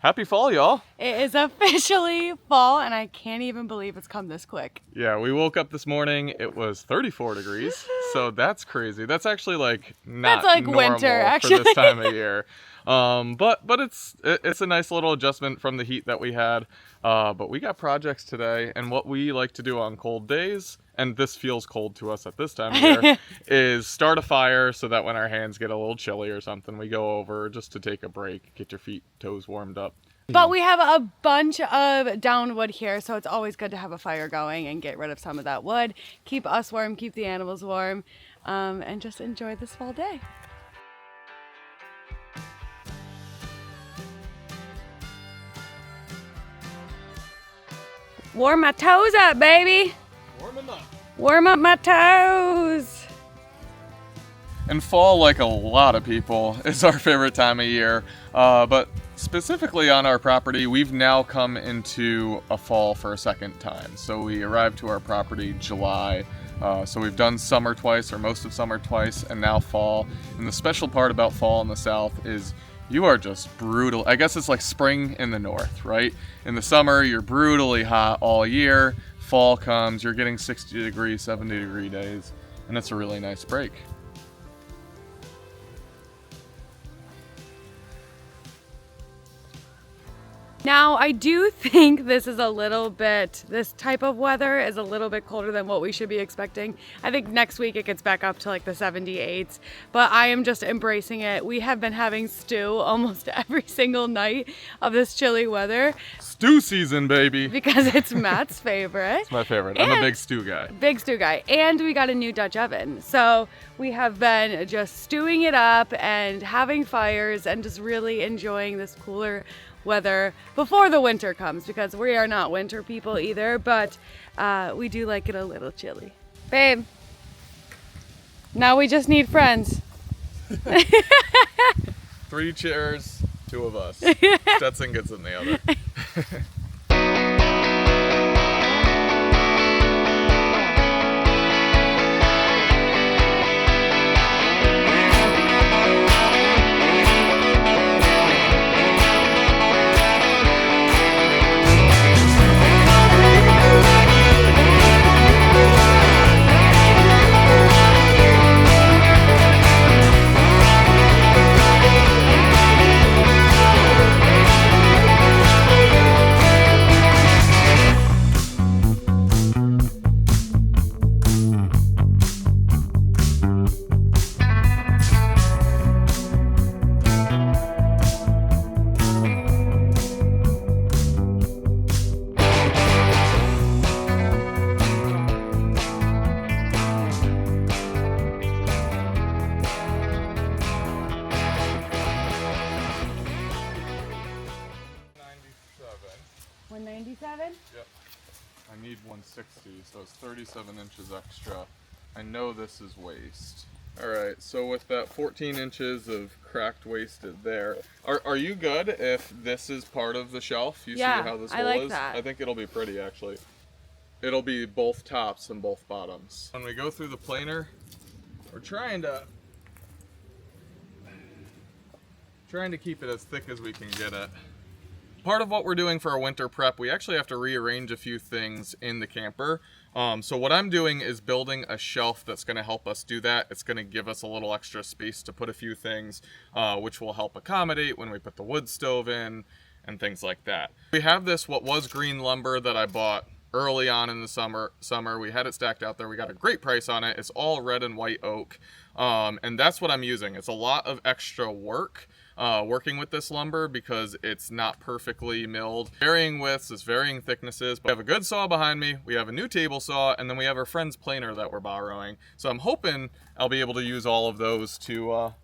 Happy fall, y'all. It is officially fall, and I can't even believe it's come this quick. Yeah, we woke up this morning, it was 34 degrees, so that's crazy. That's actually like not That's like normal winter, actually. for this time of year. But it's a nice little adjustment from the heat that we had. But we got projects today, and what we like to do on cold days, and this feels cold to us at this time of year, is start a fire so that when our hands get a little chilly or something, we go over just to take a break, get your feet, toes warmed up. But we have a bunch of down wood here, so it's always good to have a fire going and get rid of some of that wood, keep us warm, keep the animals warm, and just enjoy this fall day. Warm my toes up, baby. Warm them up. Warm up my toes. And fall, like a lot of people, is our favorite time of year. But specifically on our property, we've now come into a fall for a second time. So we arrived to our property July. So we've done summer twice, or most of summer twice, and now fall. And the special part about fall in the south is you are just brutal. I guess it's like spring in the north, right? In the summer, you're brutally hot all year. Fall comes, you're getting 60 degree, 70 degree days, and it's a really nice break. Now, I do think this type of weather is a little bit colder than what we should be expecting. I think next week it gets back up to like the 78s, but I am just embracing it. We have been having stew almost every single night of this chilly weather. Stew season, baby. Because it's Matt's favorite. It's my favorite. I'm a big stew guy. Big stew guy. And we got a new Dutch oven. So we have been just stewing it up and having fires and just really enjoying this cooler weather before the winter comes, because we are not winter people either, but we do like it a little chilly. Babe, now we just need friends. 3 chairs, 2 of us. Stetson gets in the other. Yep. I need 160, so it's 37 inches extra. I know this is waste. Alright, so with that 14 inches of cracked wasted there, are you good if this is part of the shelf? You see how this hole is? That. I think it'll be pretty, actually. It'll be both tops and both bottoms. When we go through the planer, we're trying to keep it as thick as we can get it. Part of what we're doing for our winter prep, we actually have to rearrange a few things in the camper. So what I'm doing is building a shelf that's going to help us do that. It's going to give us a little extra space to put a few things, which will help accommodate when we put the wood stove in and things like that. We have this, what was green lumber that I bought early on in the summer. We had it stacked out there. We got a great price on it. It's all red and white oak. And that's what I'm using. It's a lot of extra work. Working with this lumber because it's not perfectly milled. Varying widths, it's varying thicknesses. But we have a good saw behind me, we have a new table saw, and then we have our friend's planer that we're borrowing. So I'm hoping I'll be able to use all of those to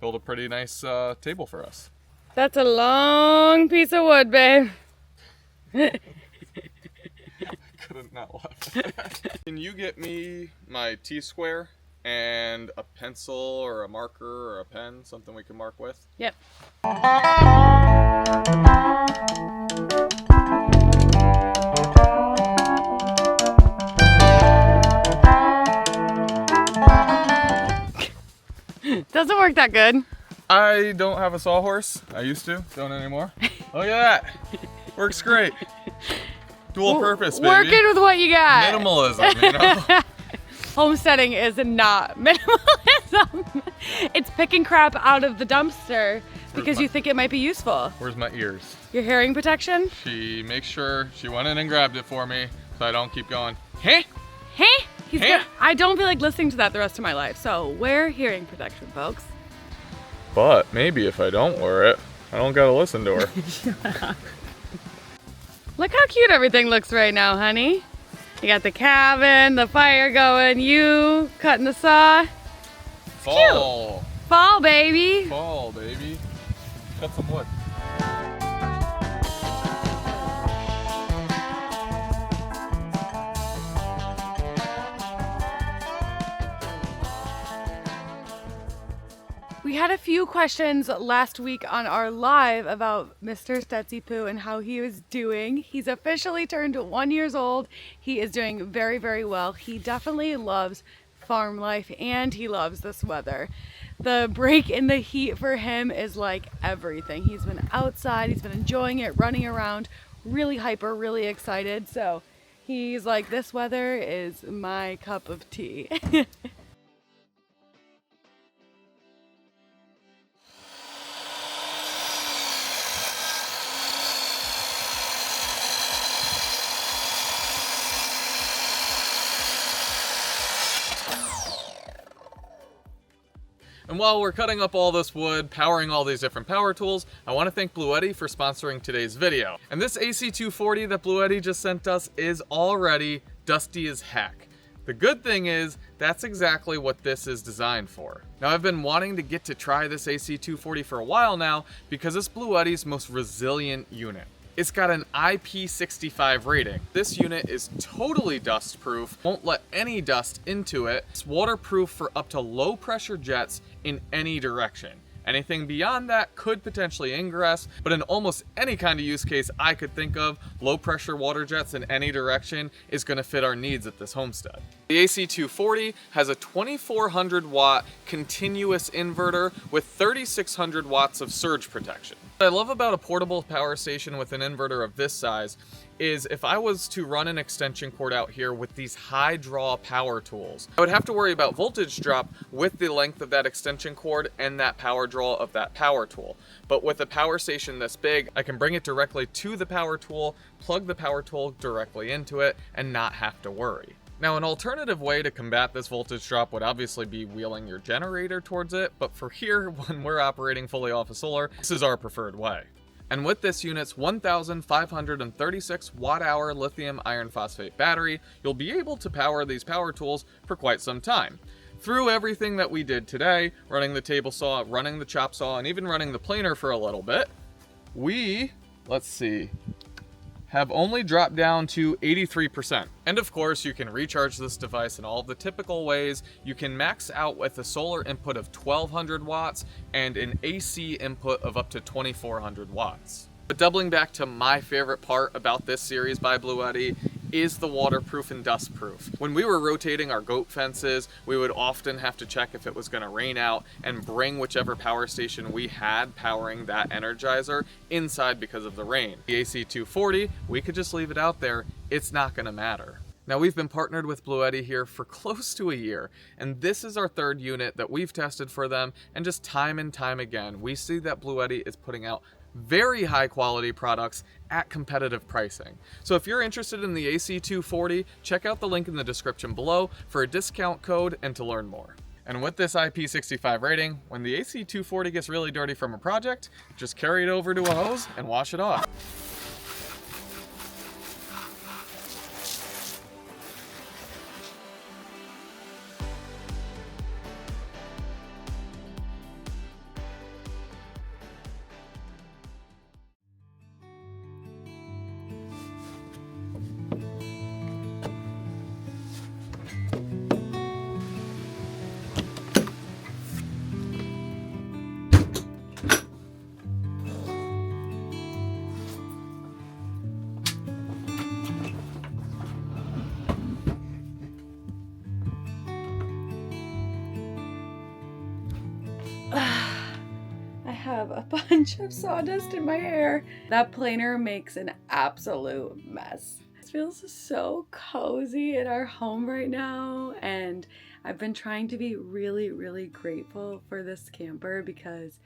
build a pretty nice table for us. That's a long piece of wood, babe. Couldn't not laugh. Can you get me my T-square and a pencil or a marker or a pen, something we can mark with? Yep. Doesn't work that good. I don't have a sawhorse. I used to, don't anymore. Look at that. Works great. Dual purpose, baby. Working with what you got. Minimalism, you know? Homesteading is not minimalism. It's picking crap out of the dumpster because you think it might be useful. Where's my ears? Your hearing protection? She makes sure she went in and grabbed it for me so I don't keep going, hey? Hey? Hey? I don't feel like listening to that the rest of my life, so wear hearing protection, folks. But maybe if I don't wear it, I don't gotta listen to her. Look how cute everything looks right now, honey. You got the cabin, the fire going, you cutting the saw. Fall. Cute. Fall, baby. Fall, baby. Cut some wood. We had a few questions last week on our live about Mr. Stetsy Poo and how he was doing. He's officially turned 1 year old. He is doing very, very well. He definitely loves farm life and he loves this weather. The break in the heat for him is like everything. He's been outside, he's been enjoying it, running around, really hyper, really excited. So he's like, this weather is my cup of tea. And while we're cutting up all this wood, powering all these different power tools, I want to thank BLUETTI for sponsoring today's video. And this AC240 that BLUETTI just sent us is already dusty as heck. The good thing is, that's exactly what this is designed for. Now I've been wanting to get to try this AC240 for a while now because it's BLUETTI's most resilient unit. It's got an IP65 rating. This unit is totally dust proof, won't let any dust into it. It's waterproof for up to low pressure jets in any direction. Anything beyond that could potentially ingress, but in almost any kind of use case I could think of, low pressure water jets in any direction is going to fit our needs at this homestead. The AC240 has a 2400 watt continuous inverter with 3600 watts of surge protection. What I love about a portable power station with an inverter of this size is if I was to run an extension cord out here with these high draw power tools, I would have to worry about voltage drop with the length of that extension cord and that power draw of that power tool. But with a power station this big, I can bring it directly to the power tool, plug the power tool directly into it, and not have to worry. Now, an alternative way to combat this voltage drop would obviously be wheeling your generator towards it, but for here, when we're operating fully off of solar, this is our preferred way. And with this unit's 1,536 watt-hour lithium iron phosphate battery, you'll be able to power these power tools for quite some time. Through everything that we did today, running the table saw, running the chop saw, and even running the planer for a little bit, we, let's see, have only dropped down to 83%. And of course, you can recharge this device in all of the typical ways. You can max out with a solar input of 1200 watts and an AC input of up to 2400 watts. But doubling back to my favorite part about this series by BLUETTI is the waterproof and dustproof. When we were rotating our goat fences, we would often have to check if it was gonna rain out and bring whichever power station we had powering that Energizer inside because of the rain. The AC240, we could just leave it out there, it's not gonna matter. Now we've been partnered with BLUETTI here for close to a year, and this is our third unit that we've tested for them, and just time and time again, we see that BLUETTI is putting out very high quality products at competitive pricing. So if you're interested in the AC240, check out the link in the description below for a discount code and to learn more. And with this IP65 rating, when the AC240 gets really dirty from a project, just carry it over to a hose and wash it off. a bunch of sawdust in my hair. That planer makes an absolute mess. It feels so cozy in our home right now, and I've been trying to be really, really grateful for this camper because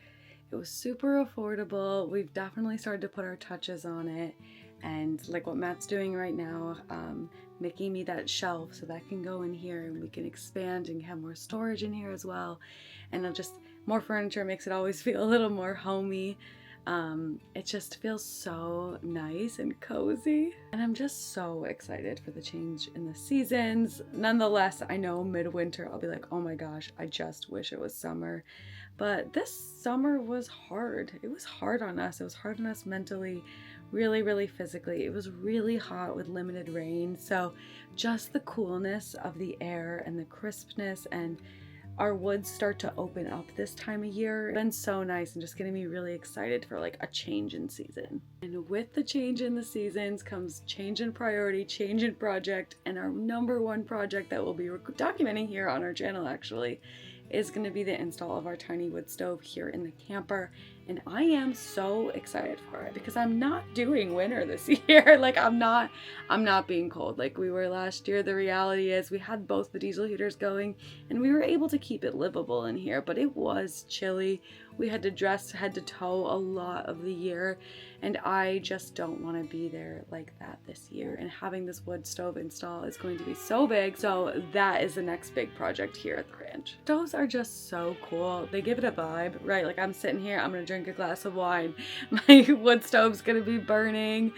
it was super affordable. We've definitely started to put our touches on it, and like what Matt's doing right now, making me that shelf so that can go in here and we can expand and have more storage in here as well. And it'll just, more furniture makes it always feel a little more homey. It just feels so nice and cozy. And I'm just so excited for the change in the seasons. Nonetheless, I know midwinter I'll be like, oh my gosh, I just wish it was summer. But this summer was hard. It was hard on us. It was hard on us mentally, really, really physically. It was really hot with limited rain. So just the coolness of the air and the crispness, and our woods start to open up this time of year. It's been so nice and just getting me really excited for like a change in season. And with the change in the seasons comes change in priority, change in project, and our number one project that we'll be documenting here on our channel actually is going to be the install of our tiny wood stove here in the camper. And I am so excited for it because I'm not doing winter this year. Like I'm not being cold like we were last year. The reality is we had both the diesel heaters going and we were able to keep it livable in here, but it was chilly. We had to dress head to toe a lot of the year, and I just don't want to be there like that this year. And having this wood stove install is going to be so big. So that is the next big project here at the ranch. Stoves are just so cool. They give it a vibe, right? Like I'm sitting here, I'm gonna drink a glass of wine. My wood stove's gonna be burning.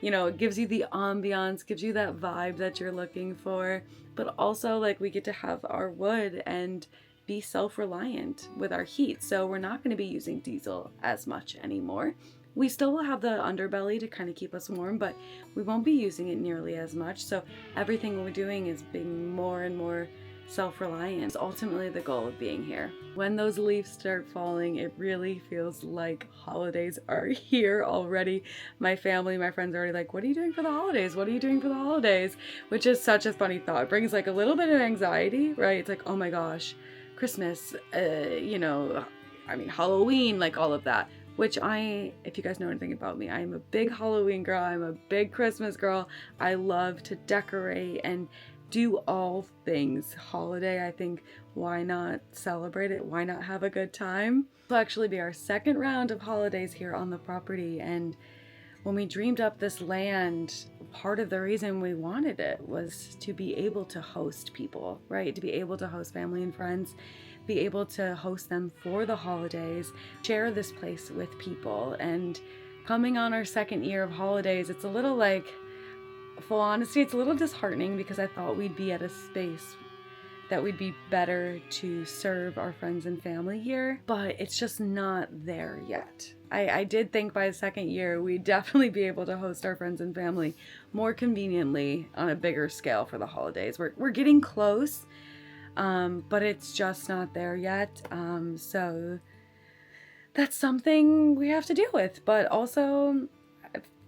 You know, it gives you the ambiance, gives you that vibe that you're looking for. But also like we get to have our wood and be self-reliant with our heat. So we're not going to be using diesel as much anymore. We still will have the underbelly to kind of keep us warm, but we won't be using it nearly as much. So everything we're doing is being more and more self-reliant. It's ultimately the goal of being here. When those leaves start falling, it really feels like holidays are here already. My family, my friends are already like, what are you doing for the holidays? What are you doing for the holidays? Which is such a funny thought. It brings like a little bit of anxiety, right? It's like, oh my gosh, Christmas, you know, I mean, Halloween, like all of that, which if you guys know anything about me, I'm a big Halloween girl. I'm a big Christmas girl. I love to decorate and do all things holiday. I think, why not celebrate it? Why not have a good time? It'll actually be our second round of holidays here on the property. And when we dreamed up this land, part of the reason we wanted it was to be able to host people, right? To be able to host family and friends, be able to host them for the holidays, share this place with people. And coming on our second year of holidays, it's a little like, full honesty, it's a little disheartening because I thought we'd be at a space that we'd be better to serve our friends and family here, but it's just not there yet. I did think by the second year we'd definitely be able to host our friends and family more conveniently on a bigger scale for the holidays. We're getting close, but it's just not there yet. So that's something we have to deal with. But also,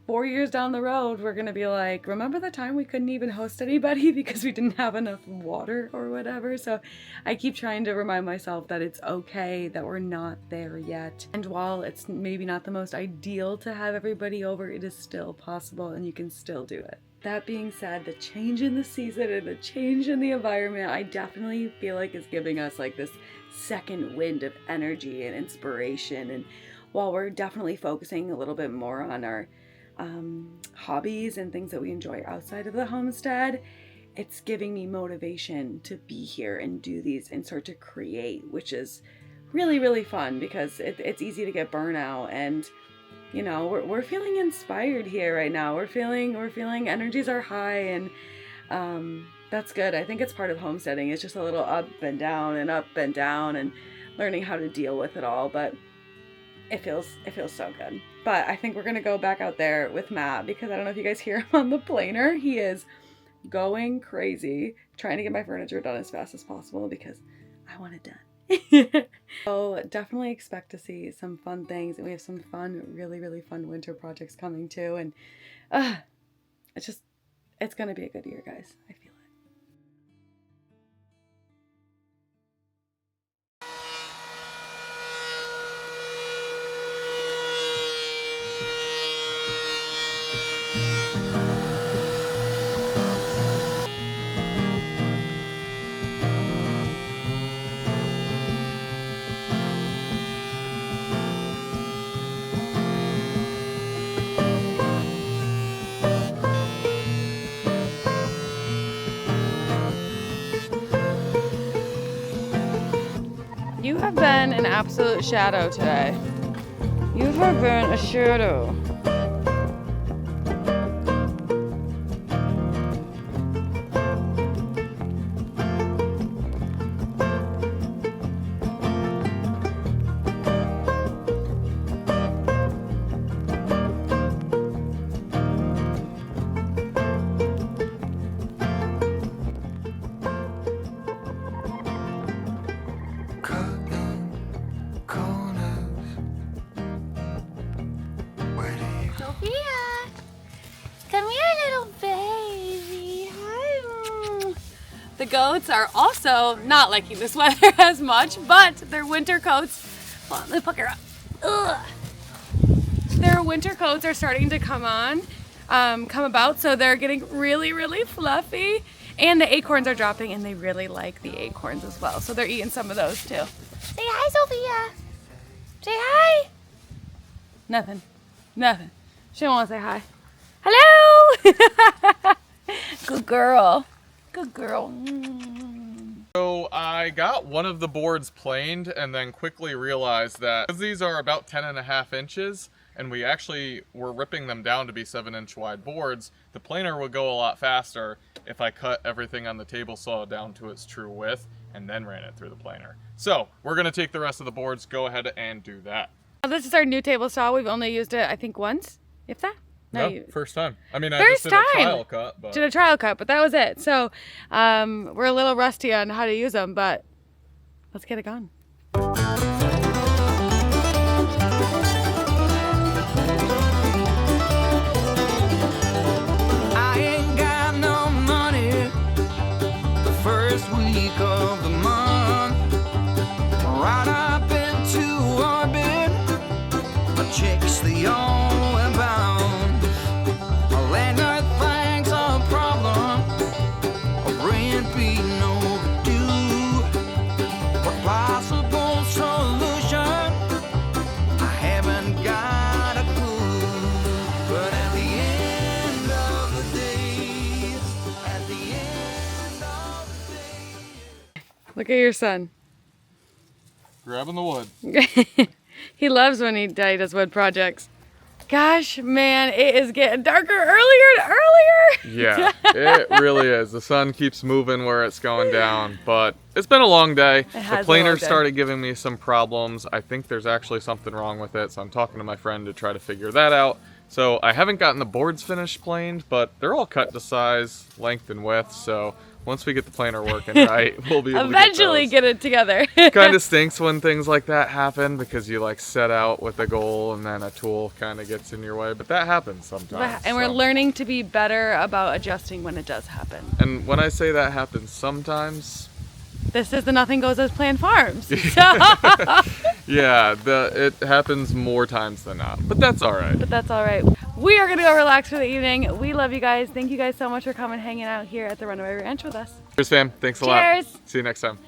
4 years down the road, we're gonna be like, remember the time we couldn't even host anybody because we didn't have enough water or whatever? So I keep trying to remind myself that it's okay that we're not there yet. And while it's maybe not the most ideal to have everybody over, it is still possible and you can still do it. That being said, the change in the season and the change in the environment, I definitely feel like is giving us like this second wind of energy and inspiration. And while we're definitely focusing a little bit more on our hobbies and things that we enjoy outside of the homestead, it's giving me motivation to be here and do these and start to create, which is really, really fun because it's easy to get burnout. And you know, we're feeling inspired here right now. We're feeling energies are high, and that's good. I think it's part of homesteading. It's just a little up and down and learning how to deal with it all, but it feels so good. But I think we're gonna go back out there with Matt because I don't know if you guys hear him on the planer. He is going crazy trying to get my furniture done as fast as possible because I want it done. So definitely expect to see some fun things, and we have some fun, really, really fun winter projects coming too. And it's gonna be a good year, guys. I feel it. you have been an absolute shadow today. You have been a shadow. Sophia, come here, little baby. Hi. The goats are also not liking this weather as much, but their winter coats, hold on, let me pucker up. Ugh. Their winter coats are starting to come about, so they're getting really, really fluffy. And the acorns are dropping, and they really like the acorns as well. So they're eating some of those too. Say hi, Sophia. Say hi. Nothing. She don't want to say hi. Hello! Good girl. Good girl. So I got one of the boards planed and then quickly realized that because these are about 10.5 inches and we actually were ripping them down to be 7-inch wide boards, the planer would go a lot faster if I cut everything on the table saw down to its true width and then ran it through the planer. So we're going to take the rest of the boards, go ahead and do that. This is our new table saw. We've only used it, I think, once, if that. No, first time. I mean, I First just did a time. trial cut. But... Did a trial cut, but that was it. So we're a little rusty on how to use them, but let's get it going. I ain't got no money the first week of the month. Right up into orbit, my chicks the only bound. A landlord thinks a problem, a rent being overdue. What possible solution? I haven't got a clue. But at the end of the day, at the end of the day. Look at your son. Grabbing the wood. He loves when he does wood projects. Gosh, man, it is getting darker earlier and earlier. Yeah, it really is. The sun keeps moving where it's going down, but it's been a long day. The has been a planer long day. started giving me some problems. I think there's actually something wrong with it, so I'm talking to my friend to try to figure that out. So I haven't gotten the boards finished planed, but they're all cut to size, length, and width, so once we get the planer working right, we'll be able Eventually to get it together. kind of stinks when things like that happen because you like set out with a goal and then a tool kind of gets in your way, but that happens sometimes. And we're so. learning to be better about adjusting when it does happen. And when I say that happens sometimes, This is the Nothing Goes As Planned Farms. yeah, it happens more times than not, but that's all right. But that's all right. We are going to go relax for the evening. We love you guys. Thank you guys so much for coming hanging out here at the Runaway Ranch with us. Cheers, fam. Thanks a lot. Cheers. See you next time.